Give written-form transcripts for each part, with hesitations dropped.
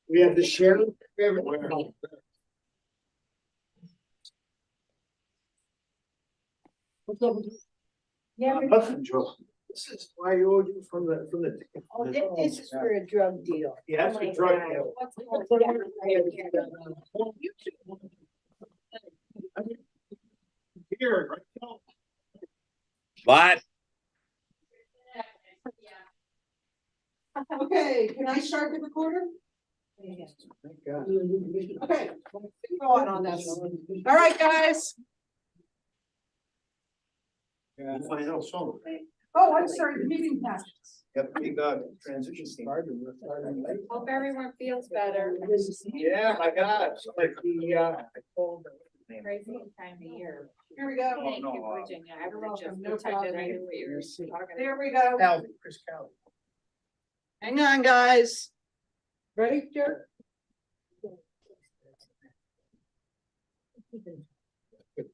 We have the sheriff. Yeah. Nothing, Joe. This is why you owed you from the. Oh, this is for a drug deal. Yeah, it's a drug deal. Here, right now. What? Okay, can I start the recorder? Thank God. Okay, go on this. All right, guys. Yeah, find out soon. Oh, I'm sorry, the meeting passes. Yep, we got transition. Starting. Hope everyone feels better. Yeah, my God, it's like the, Crazy time of year. Here we go. Thank no, you, Virginia. I you're would have just welcome. No protected problem. my ears. There we go. Calvin, Chris Calvin. Hang on, guys. Ready, Joe?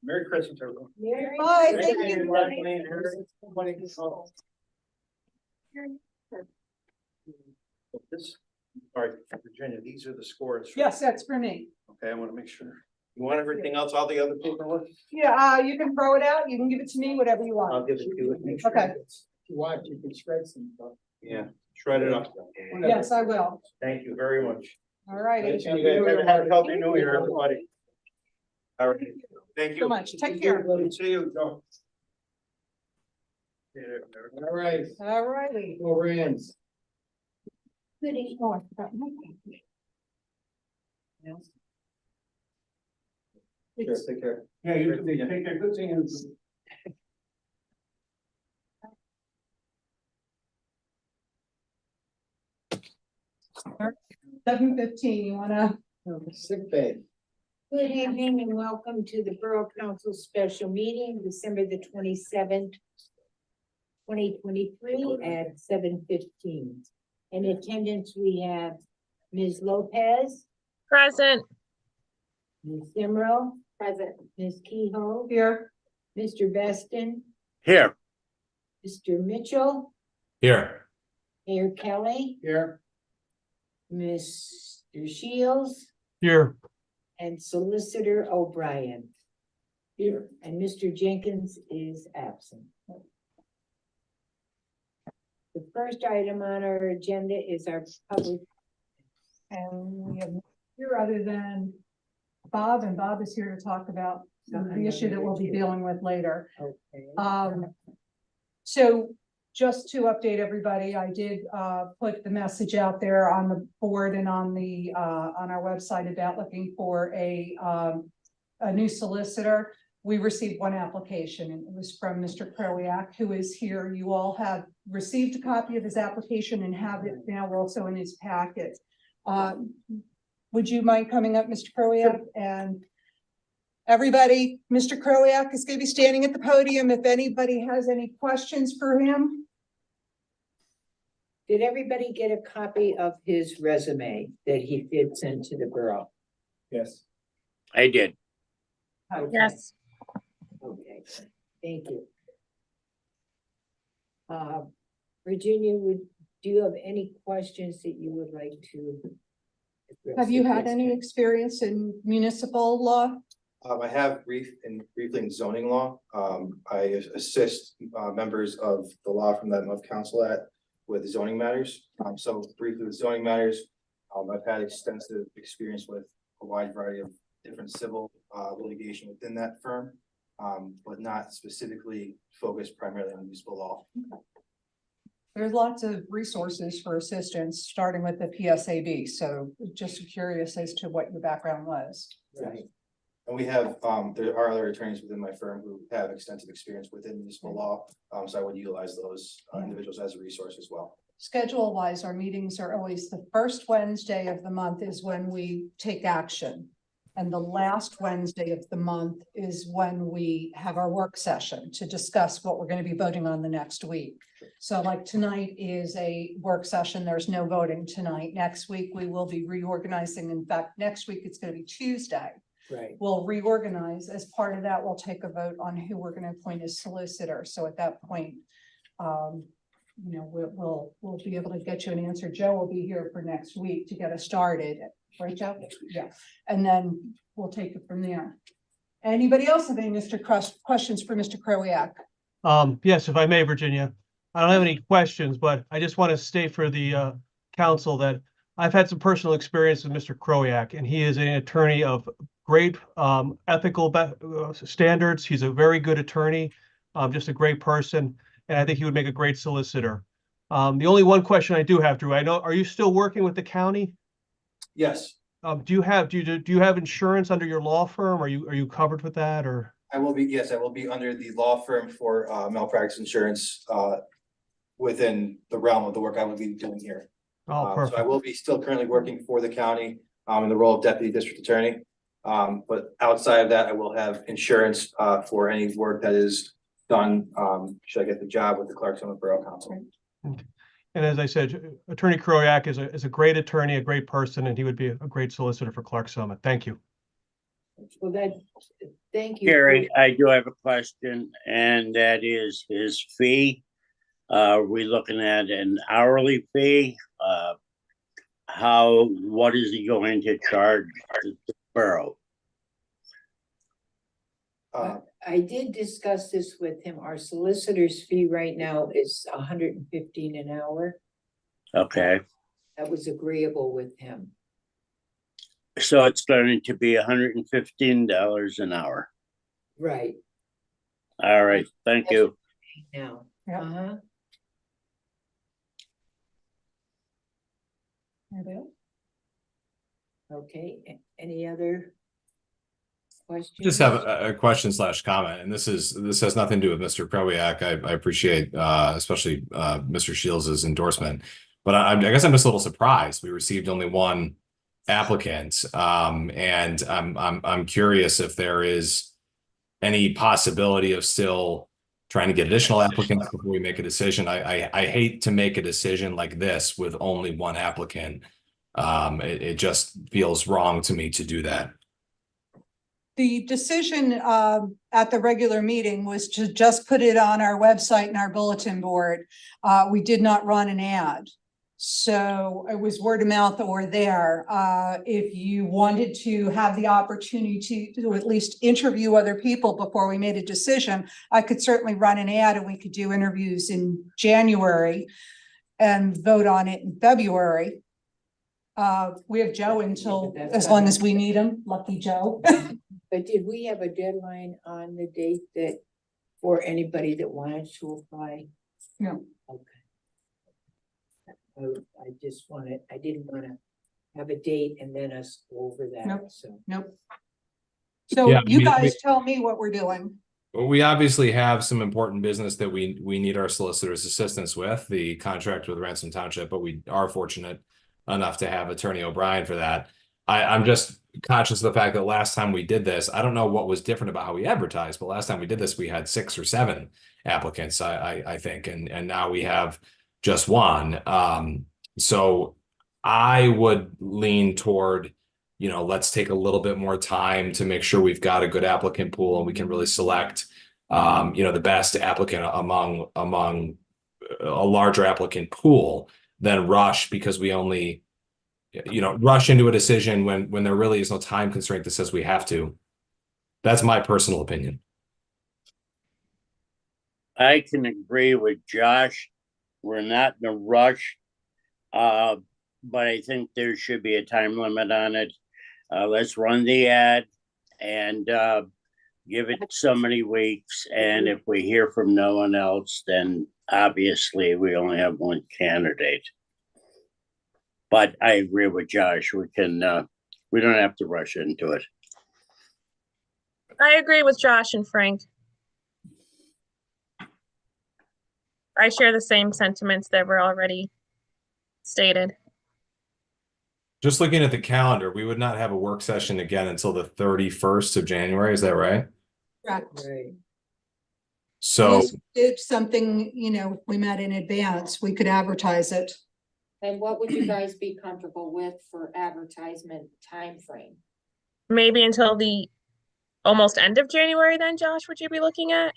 Merry Christmas, everyone. Bye, Thank thank you, you. Kathleen, Eric, everybody. This, all right, Virginia, these are the scores. Yes, that's for me. Okay, I want to make sure. You want everything else, all the other paperwork? Yeah, you can throw it out. You can give it to me, whatever you want. I'll give it to you. Okay. If you want, you can shred some stuff. Yeah, shred it up. Yes, I will. Thank you very much. All righty. Have a healthy new year, everybody. All right, thank you. So much. Take care. See you, Joe. All right, All righty. over ends. Good evening. Oh, I forgot my copy. Sure, take care. Yeah, you too. Take care. Good seeing you. 7:15, you wanna? Sick bay. Good evening and welcome to the Borough Council Special Meeting, December the 27th, 2023 at 7:15. In attendance, we have Ms. Lopez, Present. Ms. Simro. Present. Ms. Kehoe, Here. Mr. Beston, Here. Mr. Mitchell, Here. Mayor Kelly, Here. Mr. Shields, Here. and Solicitor O'Brien. Here. And Mr. Jenkins is absent. The first item on our agenda is our public. And we have here other than Bob, and Bob is here to talk about the issue that we'll be dealing with later. Okay. So just to update everybody, I did put the message out there on the board and on the on our website about looking for a new solicitor. We received one application and it was from Mr. Krowiak, who is here. You all have received a copy of his application and have it now also in his packet. Would you mind coming up, Mr. Krowiak? Sure. And everybody, Mr. Krowiak is going to be standing at the podium if anybody has any questions for him. Did everybody get a copy of his resume that he did send to the borough? Yes. I did. Okay. Yes. Okay, thank you. Virginia, do you have any questions that you would like to address? Have you had any experience in municipal law? I have briefly in zoning law. I assist members of the law from that I'm of counsel with zoning matters. So briefly with zoning matters, I've had extensive experience with a wide variety of different civil litigation within that firm, but not specifically focused primarily on municipal law. There's lots of resources for assistance, starting with the PSAB. So just curious as to what your background was. Right. And we have, there are other attorneys within my firm who have extensive experience within municipal law. So I would utilize those individuals as a resource as well. Schedule wise, our meetings are always the first Wednesday of the month is when we take action. And the last Wednesday of the month is when we have our work session to discuss what we're going to be voting on the next week. So like tonight is a work session. There's no voting tonight. Next week, we will be reorganizing. In fact, next week, it's going to be Tuesday. Right. We'll reorganize. As part of that, we'll take a vote on who we're going to appoint as solicitor. So at that point, you know, we'll be able to get you an answer. Joe will be here for next week to get us started, right, Joe? Yeah, and then we'll take it from there. Anybody else have any questions for Mr. Krowiak? Yes, if I may, Virginia. I don't have any questions, but I just want to state for the council that I've had some personal experience with Mr. Krowiak, and he is an attorney of great ethical standards. He's a very good attorney, just a great person, and I think he would make a great solicitor. The only one question I do have, Drew, I know, are you still working with the county? Yes, Do you have insurance under your law firm? Are you covered with that, or? I will be, yes, I will be under the law firm for malpractice insurance within the realm of the work I will be doing here. Oh, So I perfect. will be still currently working for the county in the role of deputy district attorney. But outside of that, I will have insurance for any work that is done should I get the job with the Clarkson Borough Council. And as I said, Attorney Krowiak is a great attorney, a great person, and he would be a great solicitor for Clark Summit. Thank you. Well, thank you. Gary, I do have a question, and that is his fee. Are we looking at an hourly fee? What is he going to charge the borough? I did discuss this with him. Our solicitor's fee right now is $115 an hour. Okay, That was agreeable with him. so it's going to be $115 an hour. Right, All right, thank you. now. Yeah. Uh-huh. Okay, any other questions? Just have a question / comment, and this has nothing to do with Mr. Krowiak. I appreciate especially Mr. Shields' endorsement, but I guess I'm just a little surprised. We received only one applicant, and I'm curious if there is any possibility of still trying to get additional applicants before we make a decision. I hate to make a decision like this with only one applicant. It just feels wrong to me to do that. The decision at the regular meeting was to just put it on our website and our bulletin board. We did not run an ad. So it was word of mouth or there. If you wanted to have the opportunity to at least interview other people before we made a decision, I could certainly run an ad and we could do interviews in January and vote on it in February. We have Joe until, as long as we need him, lucky Joe. But did we have a deadline on the date that for anybody that wanted to apply? No. Okay. I didn't want to have a date and then us go over that, Nope. so. Nope. So Yeah, you we- guys tell me what we're doing. Well, we obviously have some important business that we need our solicitor's assistance with, the contract with Ransom Township, but we are fortunate enough to have Attorney O'Brien for that. I'm just conscious of the fact that last time we did this, I don't know what was different about how we advertised, but last time we did this, we had 6 or 7 applicants, I think, and now we have just one. So I would lean toward, let's take a little bit more time to make sure we've got a good applicant pool and we can really select, the best applicant among a larger applicant pool than rush, because we only rush into a decision when there really is no time constraint that says we have to. That's my personal opinion. I can agree with Josh. We're not in a rush. But I think there should be a time limit on it. Let's run the ad and give it so many weeks. And if we hear from no one else, then obviously we only have one candidate. But I agree with Josh. We don't have to rush into it. I agree with Josh and Frank. I share the same sentiments that were already stated. Just looking at the calendar, we would not have a work session again until the 31st of January. Is that right? Correct. Right. So Unless we did something, if we met in advance, we could advertise it. And what would you guys be comfortable with for advertisement time frame? Maybe until the almost end of January then, Josh, would you be looking at?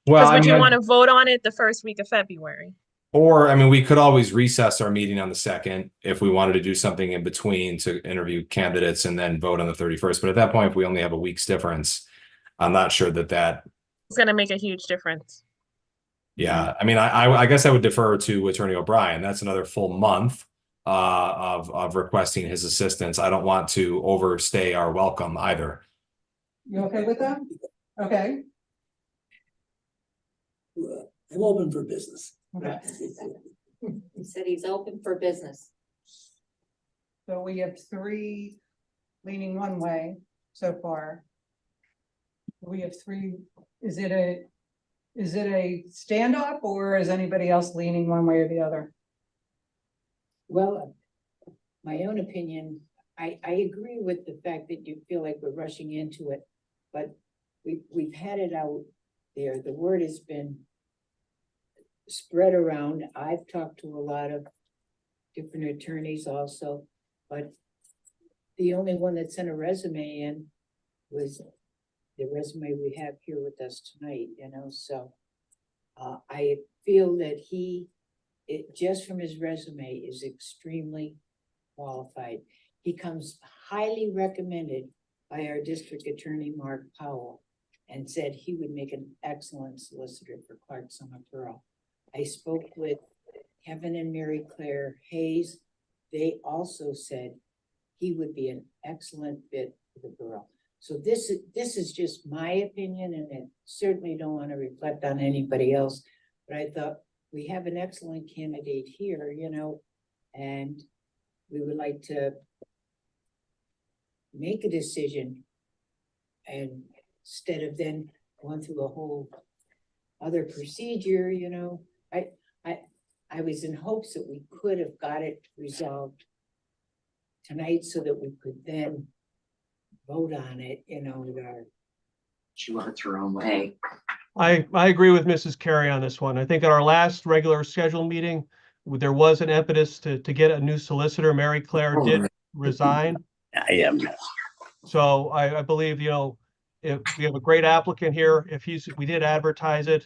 well, Because would you want to vote on it the first week of February? Or, I mean, we could always recess our meeting on the 2nd if we wanted to do something in between to interview candidates and then vote on the 31st. But at that point, if we only have a week's difference, I'm not sure that, It's gonna make a huge difference. yeah, I mean, I guess I would defer to Attorney O'Brien. That's another full month of requesting his assistance. I don't want to overstay our welcome either. You okay with that? Okay, I'm open for business. okay. He said he's open for business. So we have 3 leaning one way so far. We have 3, is it a standoff or is anybody else leaning one way or the other? Well, my own opinion, I agree with the fact that you feel like we're rushing into it, but we've had it out there. The word has been spread around. I've talked to a lot of different attorneys also, but the only one that sent a resume in was the resume we have here with us tonight, you know, so I feel that just from his resume is extremely qualified. He comes highly recommended by our district attorney, Mark Powell, and said he would make an excellent solicitor for Clark Summit Borough. I spoke with Kevin and Mary Claire Hayes. They also said he would be an excellent fit for the borough. So this is just my opinion, and I certainly don't want to reflect on anybody else, but I thought we have an excellent candidate here, you know, and we would like to make a decision, and instead of then going through a whole other procedure, you know, I was in hopes that we could have got it resolved tonight so that we could then vote on it, you know, with our. She wants her own way. I agree with Mrs. Carey on this one. I think at our last regular scheduled meeting, there was an impetus to get a new solicitor. Mary Claire did resign. I am. So I believe, you know, if we have a great applicant here, we did advertise it.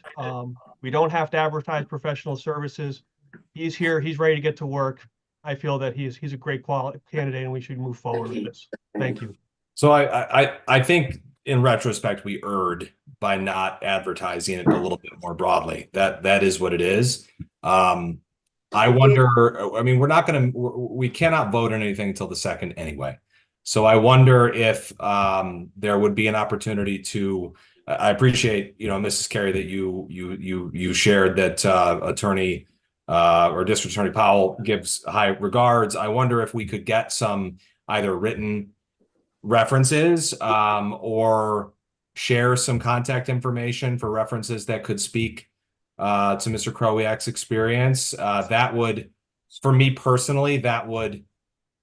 We don't have to advertise professional services. He's here, he's ready to get to work. I feel that he's a great quality candidate and we should move forward with this. Thank you. So I think in retrospect, we erred by not advertising it a little bit more broadly. That is what it is. I wonder, I mean, we cannot vote on anything until the 2nd anyway. So I wonder if there would be an opportunity to, I appreciate, you know, Mrs. Carey, that you shared that attorney or District Attorney Powell gives high regards. I wonder if we could get some either written references or share some contact information for references that could speak to Mr. Krowiak's experience. That would, for me personally, that would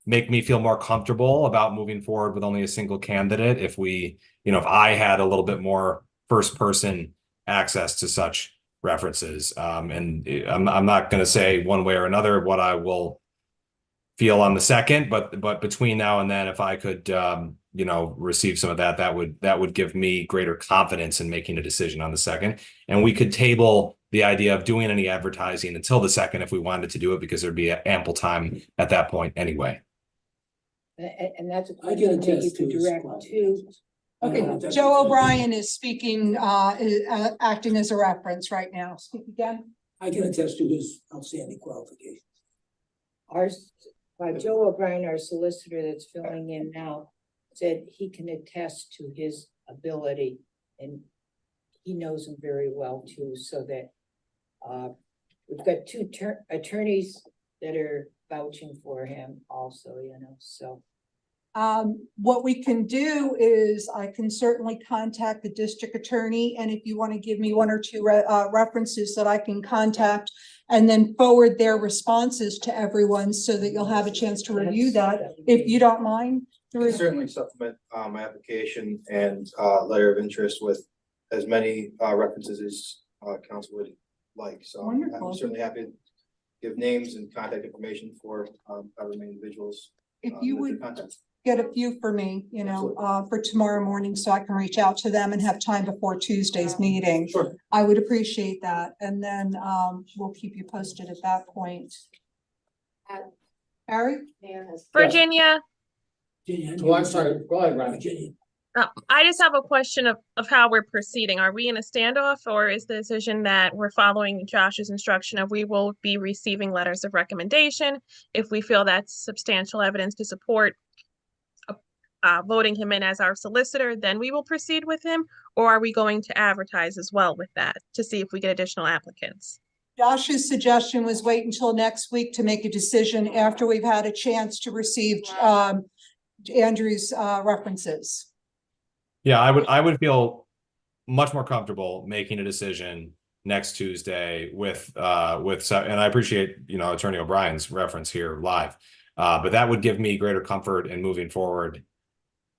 make me feel more comfortable about moving forward with only a single candidate if we, you know, if I had a little bit more first person access to such references. And I'm not going to say one way or another what I will feel on the 2nd, but between now and then, if I could, you know, receive some of that would give me greater confidence in making a decision on the 2nd. And we could table the idea of doing any advertising until the 2nd if we wanted to do it, because there'd be ample time at that point anyway. And that's a I get a question that you test could too. direct to. Okay, Joe O'Brien is speaking, acting as a reference right now. Speak again. I can attest to his outstanding qualifications. Joe O'Brien, our solicitor that's filling in now, said he can attest to his ability, and he knows him very well too, so that we've got 2 attorneys that are vouching for him also, you know, so. What we can do is I can certainly contact the district attorney, and if you want to give me 1 or 2 references that I can contact and then forward their responses to everyone so that you'll have a chance to review that, if you don't mind. I can certainly supplement my application and letter of interest with as many references as council would like. So Wonderful. I'm certainly happy to give names and contact information for however many individuals. If you would, get a few for me, you know, for tomorrow morning, so I can reach out to them and have time before Tuesday's meeting. Sure. I would appreciate that, and then, we'll keep you posted at that point. Harry? Virginia, Virginia, Well, I'm sorry, go ahead, Ronnie. Virginia. I just have a question of how we're proceeding. Are we in a standoff, or is the decision that we're following Josh's instruction of we will be receiving letters of recommendation if we feel that's substantial evidence to support voting him in as our solicitor, then we will proceed with him? Or are we going to advertise as well with that to see if we get additional applicants? Josh's suggestion was wait until next week to make a decision after we've had a chance to receive, Andrew's, references. Yeah, I would feel much more comfortable making a decision next Tuesday with, and I appreciate, you know, Attorney O'Brien's reference here live. But that would give me greater comfort in moving forward.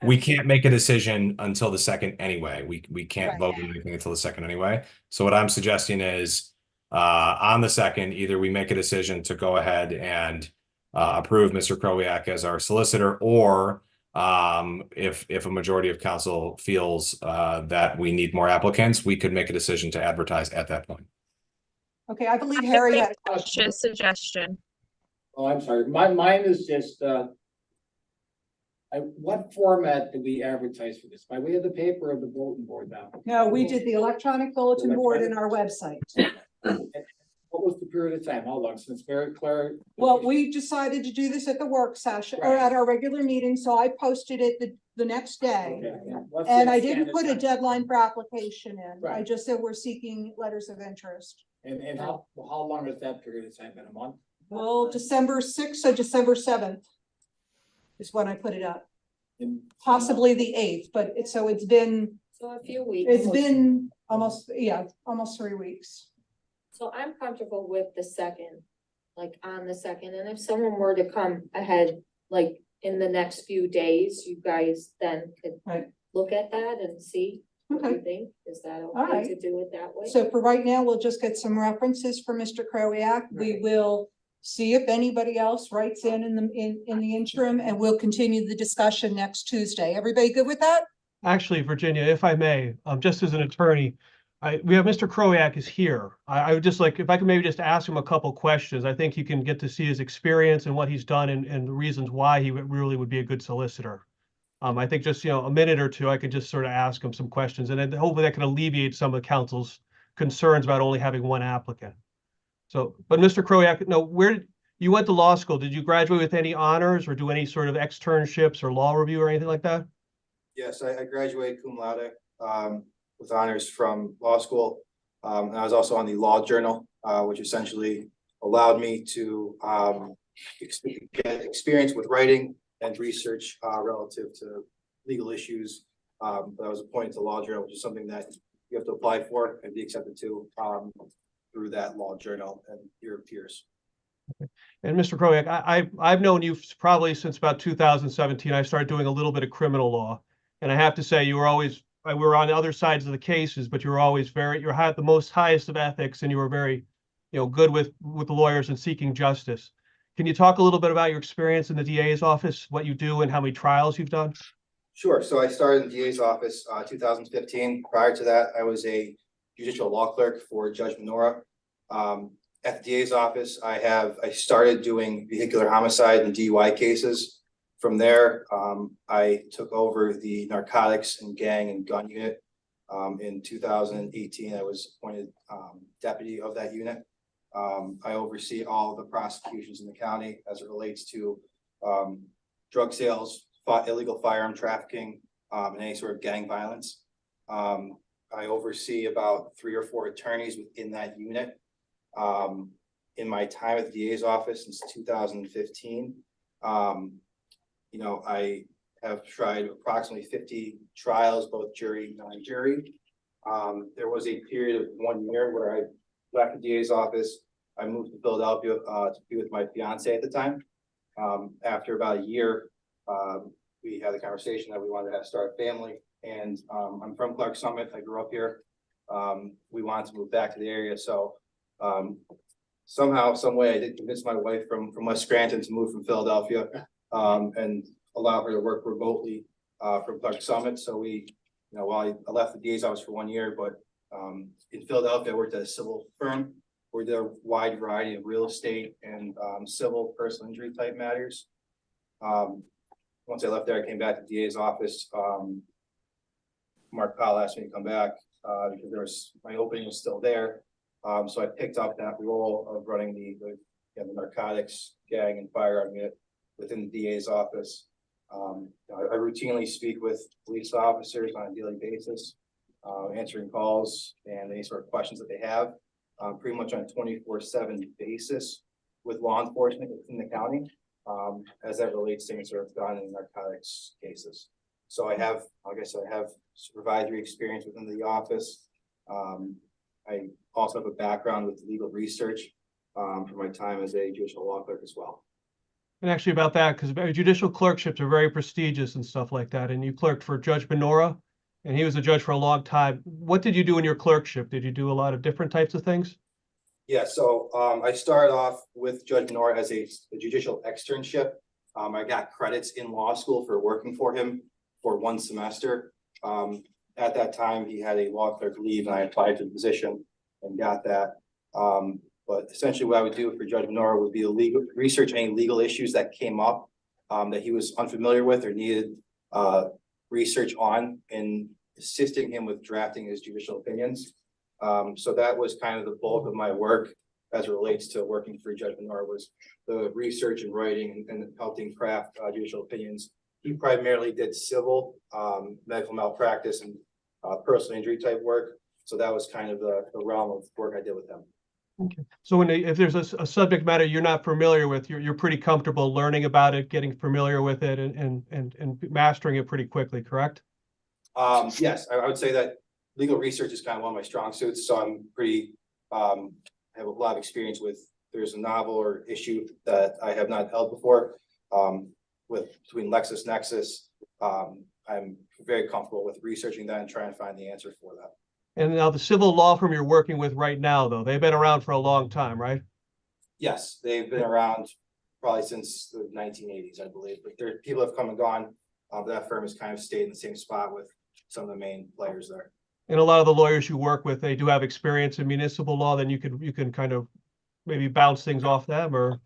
We can't make a decision until the second anyway. We can't Right. vote on anything until the second anyway. So what I'm suggesting is, on the second, either we make a decision to go ahead and approve Mr. Krowiak as our solicitor, or if a majority of council feels that we need more applicants, we could make a decision to advertise at that point. Okay, I believe Harry had a question. Josh's suggestion. Oh, I'm sorry, mine is just, what format do we advertise for this? By way of the paper or the bulletin board now? No, we did the electronic bulletin board and our website. What was the period of time? How long since Mary Claire? Well, we decided to do this at the work session or at our regular meeting, so I posted it the next day. Okay, yeah. What's the And I didn't standard put a time? deadline for application in. I Right. just said we're seeking letters of interest. And how long is that period of time? In a month? Well, December 6th or December 7th is when I put it up, possibly the 8th, but it's been, So a few weeks. it's been almost 3 weeks. So I'm comfortable with the second, like on the second, and if someone were to come ahead, like in the next few days, you guys then could Right. look at that and see what Okay. you think. Is that All okay right. to do it that way? So for right now, we'll just get some references for Mr. Krowiak. We will see if anybody else writes in the interim, and we'll continue the discussion next Tuesday. Everybody good with that? Actually, Virginia, if I may, just as an attorney, we have Mr. Krowiak is here. I would just like, if I could maybe just ask him a couple questions. I think you can get to see his experience and what he's done and the reasons why he really would be a good solicitor. I think just, a minute or two, I could just sort of ask him some questions, and then hopefully that can alleviate some of the council's concerns about only having one applicant. So, but Mr. Krowiak, no, you went to law school? Did you graduate with any honors or do any sort of externships or law review or anything like that? Yes, I graduated cum laude, with honors from law school. And I was also on the Law Journal, which essentially allowed me to, get experience with writing and research, relative to legal issues. But I was appointed to Law Journal, which is something that you have to apply for and be accepted to, through that Law Journal and your peers. And Mr. Krowiak, I've known you probably since about 2017. I started doing a little bit of criminal law. And I have to say, we were on the other sides of the cases, but you were always the most highest of ethics, and you were very, good with the lawyers and seeking justice. Can you talk a little bit about your experience in the DA's office, what you do and how many trials you've done? Sure. So I started in the DA's office, 2015. Prior to that, I was a judicial law clerk for Judge Minora. At the DA's office, I started doing vehicular homicide and DUI cases. From there, I took over the narcotics and gang and gun unit. In 2018, I was appointed deputy of that unit. I oversee all the prosecutions in the county as it relates to drug sales, illegal firearm trafficking, and any sort of gang violence. I oversee about 3 or 4 attorneys within that unit. In my time at the DA's office since 2015, I have tried approximately 50 trials, both jury, non-jury. There was a period of 1 year where I left the DA's office. I moved to Philadelphia to be with my fiance at the time. After about a year, we had a conversation that we wanted to start a family. And I'm from Clark Summit. I grew up here. We wanted to move back to the area. So somehow, some way, I did convince my wife from West Scranton to move from Philadelphia. And allow her to work remotely from Clark Summit. So we, while I left the DA's office for 1 year, but in Philadelphia, I worked at a civil firm. We did a wide variety of real estate and civil personal injury type matters. Once I left there, I came back to DA's office. Mark Powell asked me to come back because my opening was still there. So I picked up that role of running the narcotics, gang, and firearm unit within the DA's office. I routinely speak with police officers on a daily basis, answering calls and any sort of questions that they have, pretty much on a 24/7 basis with law enforcement within the county, as that relates to any sort of gun and narcotics cases. So I have, like I said, I have supervisory experience within the office. I also have a background with legal research from my time as a judicial law clerk as well. And actually about that, because judicial clerkships are very prestigious and stuff like that. And you clerked for Judge Benora, and he was a judge for a long time. What did you do in your clerkship? Did you do a lot of different types of things? Yeah, so I started off with Judge Benora as a judicial externship. I got credits in law school for working for him for 1 semester. At that time, he had a law clerk leave, and I applied to the position and got that. But essentially what I would do for Judge Benora would be research any legal issues that came up that he was unfamiliar with or needed research on, and assisting him with drafting his judicial opinions. So that was kind of the bulk of my work as it relates to working for Judge Benora, was the research and writing and helping craft judicial opinions. He primarily did civil, medical malpractice, and personal injury type work. So that was kind of the realm of work I did with him. Okay. So if there's a subject matter you're not familiar with, you're pretty comfortable learning about it, getting familiar with it, and mastering it pretty quickly, correct? Yes, I would say that legal research is kind of one of my strong suits. So I'm pretty, I have a lot of experience with, there's a novel or issue that I have not held before, between LexisNexis. I'm very comfortable with researching that and trying to find the answer for that. And now the civil law firm you're working with right now, though, they've been around for a long time, right? Yes, they've been around probably since the 1980s, I believe, but people have come and gone. That firm has kind of stayed in the same spot with some of the main players there. And a lot of the lawyers you work with, they do have experience in municipal law, then you can kind of maybe bounce things off them, or?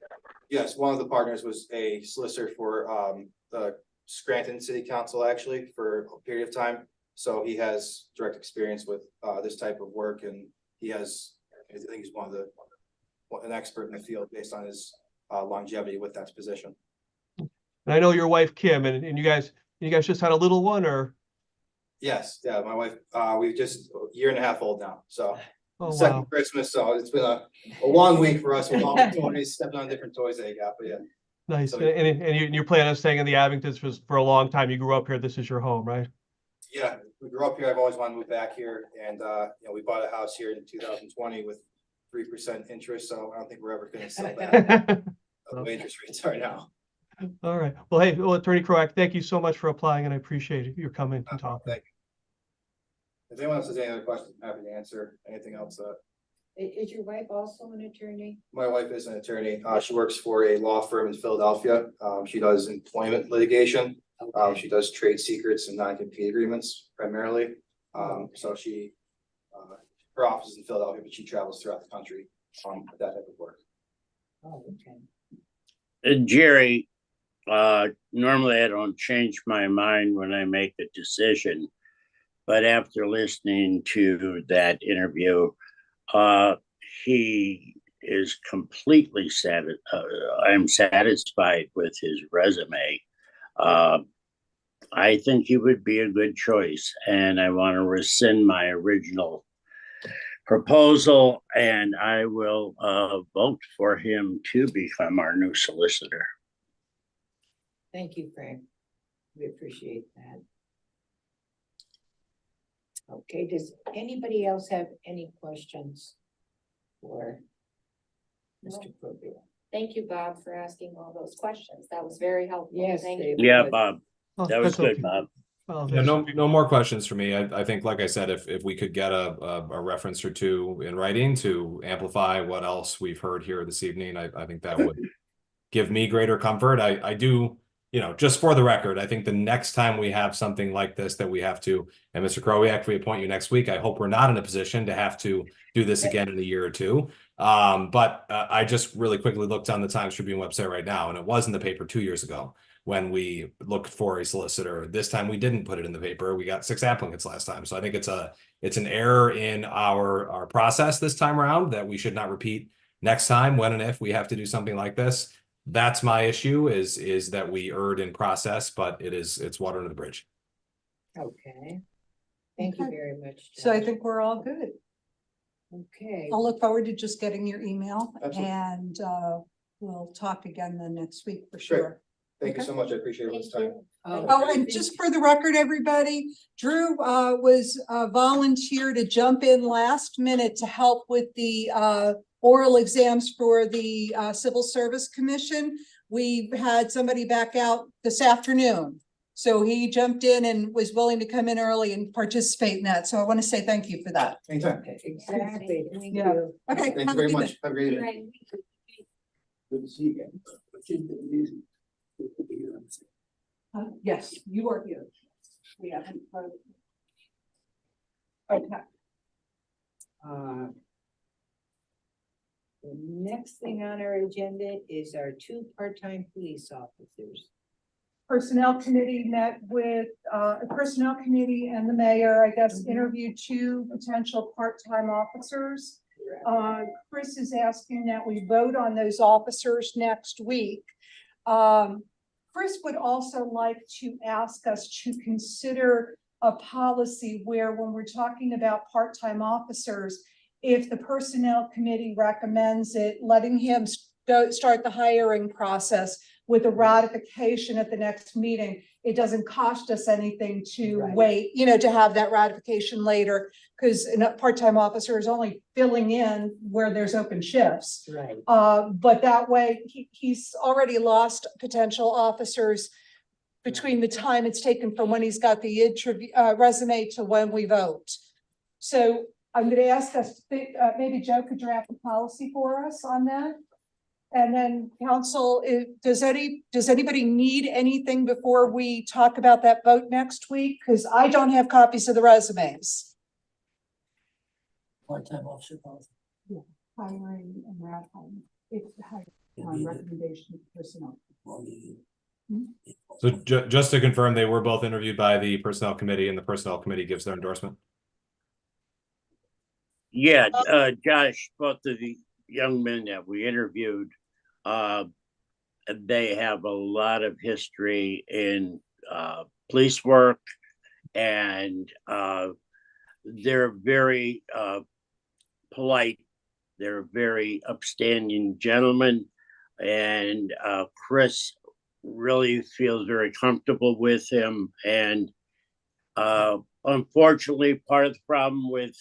Yes, one of the partners was a solicitor for the Scranton City Council, actually, for a period of time. So he has direct experience with this type of work, and he has, I think he's an expert in the field based on his longevity with that position. And I know your wife, Kim, and you guys just had a little one, or? Yes, yeah, my wife, we've just a year and a half old now, so Wow. Christmas, so it's been a long week for us with all the toys, stepping on different toys that you got, but yeah. Nice. So, and you plan on staying in the Abingtons for a long time. You grew up here. This is your home, right? Yeah, we grew up here. I've always wanted to move back here, and we bought a house here in 2020 with 3% interest. So I don't think we're ever going to sell that. The way interest rates are now. All right. Well, hey, Attorney Kroak, thank you so much for applying, and I appreciate your coming and talking. Thank you. If anyone else has any other questions, I'm happy to answer anything else. Is your wife also an attorney? My wife is an attorney. She works for a law firm in Philadelphia. She does employment litigation. Okay. She does trade secrets and non-compete agreements primarily. So her office is in Philadelphia, but she travels throughout the country on that type of work. Oh, okay. Jerry, normally I don't change my mind when I make a decision, but after listening to that interview, he is completely I'm satisfied with his resume. I think he would be a good choice, and I want to rescind my original proposal, and I will vote for him to become our new solicitor. Thank you, Frank. We appreciate that. Okay, does anybody else have any questions for Mr. Probio? Thank you, Bob, for asking all those questions. That was very helpful. Yes, Thank they you. Yeah, would. Bob, Oh, that was that's good, okay. Bob. Well, Yeah, that's- no more questions for me. I think, like I said, if we could get a reference or two in writing to amplify what else we've heard here this evening, I think that would give me greater comfort. I do you know, just for the record, I think the next time we have something like this that we have to, and Mr. Krowiak, we appoint you next week. I hope we're not in a position to have to do this again in a year or two. But I just really quickly looked on the Times Tribune website right now, and it was in the paper 2 years ago when we looked for a solicitor. This time we didn't put it in the paper. We got 6 applicants last time. So I think it's an error in our process this time around that we should not repeat next time when and if we have to do something like this. That's my issue is that we erred in process, but it's water under the bridge. Okay. Thank you Okay. very much. So I Josh. think we're all good. Okay. I'll look forward to just getting your email Absolutely. and we'll talk again then next week for Great. sure. Thank you Okay. so much. I appreciate everyone's time. Oh, and just for the record, everybody, Drew was volunteered to jump in last minute to help with the oral exams for the Civil Service Commission. We had somebody back out this afternoon. So he jumped in and was willing to come in early and participate in that. So I want to say thank you for that. Anytime. Exactly. Thank Yeah. you. Okay. Thank you have a very good much. day. Have a great day. Good to see you again. Yes, you are here. Yeah. Okay. The next thing on our agenda is our 2 part-time police officers. Personnel committee met with, personnel committee and the mayor, I guess, interviewed 2 potential part-time officers. Chris is asking that we vote on those officers next week. Chris would also like to ask us to consider a policy where when we're talking about part-time officers, if the personnel committee recommends it, letting him start the hiring process with a ratification at the next meeting. It doesn't cost us anything to Right. wait, to have that ratification later, because a part-time officer is only filling in where there's open shifts. Right. But that way, he's already lost potential officers between the time it's taken from when he's got the interview, resume to when we vote. So I'm gonna ask us, to think, maybe Joe could draft a policy for us on that. And then council, does anybody need anything before we talk about that vote next week? Because I don't have copies of the resumes. Part-time officer policy. Hiring and ratifying. It's hiring Yeah, on we did. recommendation of personnel. Well, you- So just to confirm, they were both interviewed by the personnel committee and the personnel committee gives their endorsement. Yeah, Josh, both of the young men that we interviewed, they have a lot of history in police work, and they're very polite. They're very upstanding gentlemen, and Chris really feels very comfortable with him. And unfortunately, part of the problem with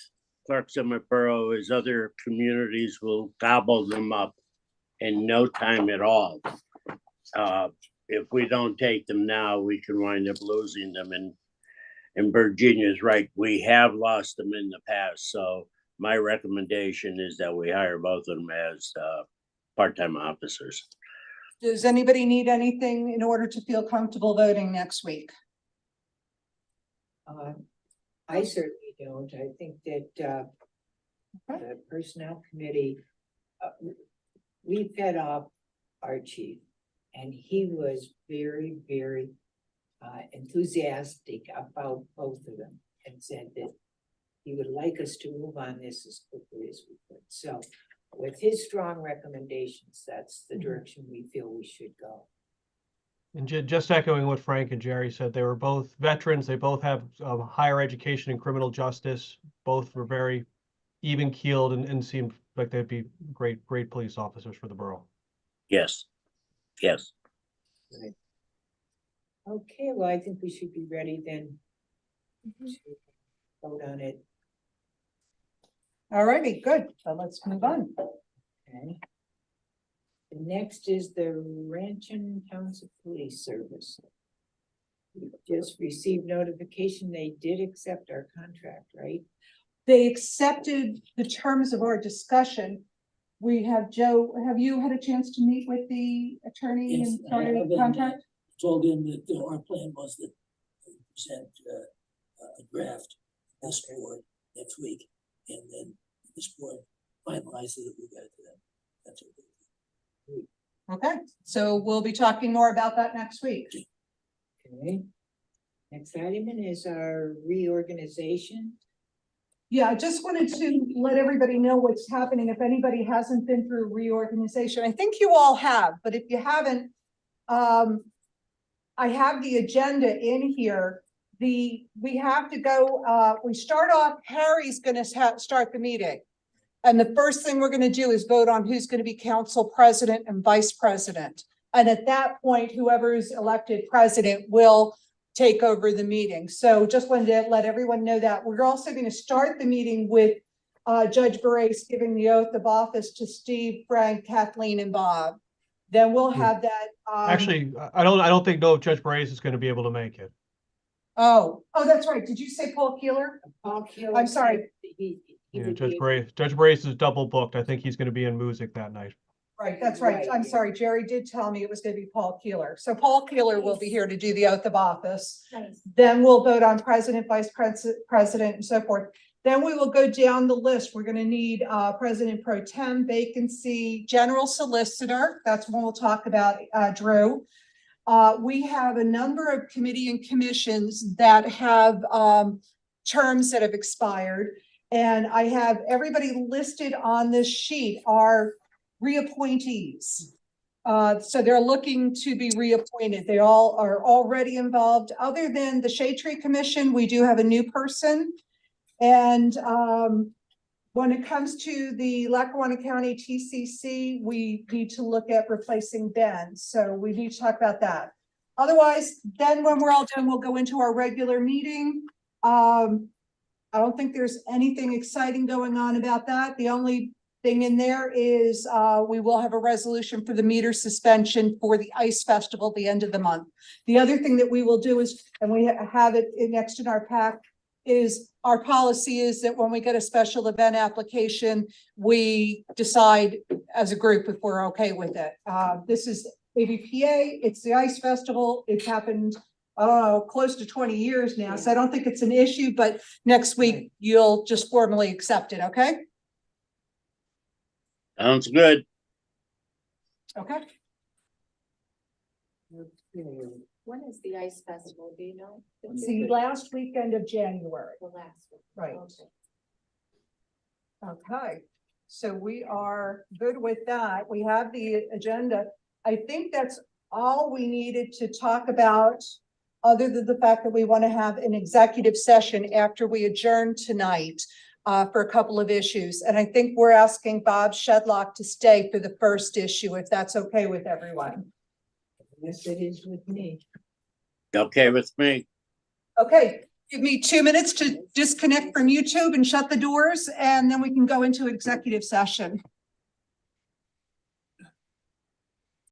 Clark Summit Borough is other communities will gobble them up in no time at all. If we don't take them now, we can wind up losing them. And Virginia's right, we have lost them in the past. So my recommendation is that we hire both of them as part-time officers. Does anybody need anything in order to feel comfortable voting next week? I certainly don't. I think that the personnel committee, we fed off our chief, and he was very, very enthusiastic about both of them and said that he would like us to move on this as quickly as we could. So with his strong recommendations, that's the direction we feel we should go. And just echoing what Frank and Jerry said, they were both veterans. They both have higher education in criminal justice. Both were very even keeled and seemed like they'd be great police officers for the borough. Yes, yes. Right. Okay, well, I think we should be ready then to vote on it. All righty, good. So let's move on. Okay. The next is the Rankin Township Police Service. We just received notification they did accept our contract, right? They accepted the terms of our discussion. We have, Joe, have you had a chance to meet with the attorney Yes, and I started have a been, contract? told him that, our plan was that we present, a draft to this board next week, and then this board finalizes it, we got it to them. That's okay. Okay, so we'll be talking more about that next week. Okay. Next item is our reorganization. Yeah, I just wanted to let everybody know what's happening. If anybody hasn't been through reorganization, I think you all have, but if you haven't, I have the agenda in here. We have to go, we start off, Harry's gonna start the meeting. And the first thing we're gonna do is vote on who's gonna be council president and vice president. And at that point, whoever is elected president will take over the meeting. So just wanted to let everyone know that. We're also gonna start the meeting with Judge Barace giving the oath of office to Steve, Frank, Kathleen, and Bob. Then we'll have that. Actually, I don't think Judge Barace is going to be able to make it. Oh, that's right. Did you say Paul Keeler? Paul Keeler I'm sorry. said he Yeah, would Judge be- Barace is double booked. I think he's going to be in music that night. Right, that's right. Right. I'm sorry. Jerry did tell me it was gonna be Paul Keeler. So Paul Keeler will be here to do the oath of office. Nice. Then we'll vote on president, vice president, and so forth. Then we will go down the list. We're gonna need president pro tem, vacancy, general solicitor. That's when we'll talk about Drew. We have a number of committee and commissions that have terms that have expired. And I have everybody listed on this sheet are reappointees. So they're looking to be reappointed. They all are already involved. Other than the Shade Tree Commission, we do have a new person. And when it comes to the Lackawanna County TCC, we need to look at replacing Ben. So we need to talk about that. Otherwise, then when we're all done, we'll go into our regular meeting. I don't think there's anything exciting going on about that. The only thing in there is we will have a resolution for the meter suspension for the ice festival at the end of the month. The other thing that we will do is, and we have it next in our pack, is our policy is that when we get a special event application, we decide as a group if we're okay with it. This is ABPA, it's the ice festival. It's happened, I don't know, close to 20 years now. So I don't think it's an issue, but next week you'll just formally accept it, okay? Sounds good. Okay. When is the ice festival, do you know? It's the last weekend of January. The last one. Right. Okay. Okay, so we are good with that. We have the agenda. I think that's all we needed to talk about, other than the fact that we want to have an executive session after we adjourn tonight for a couple of issues. And I think we're asking Bob Shedlock to stay for the first issue, if that's okay with everyone. Yes, it is with me. Okay with me. Okay, give me 2 minutes to disconnect from YouTube and shut the doors, and then we can go into executive session.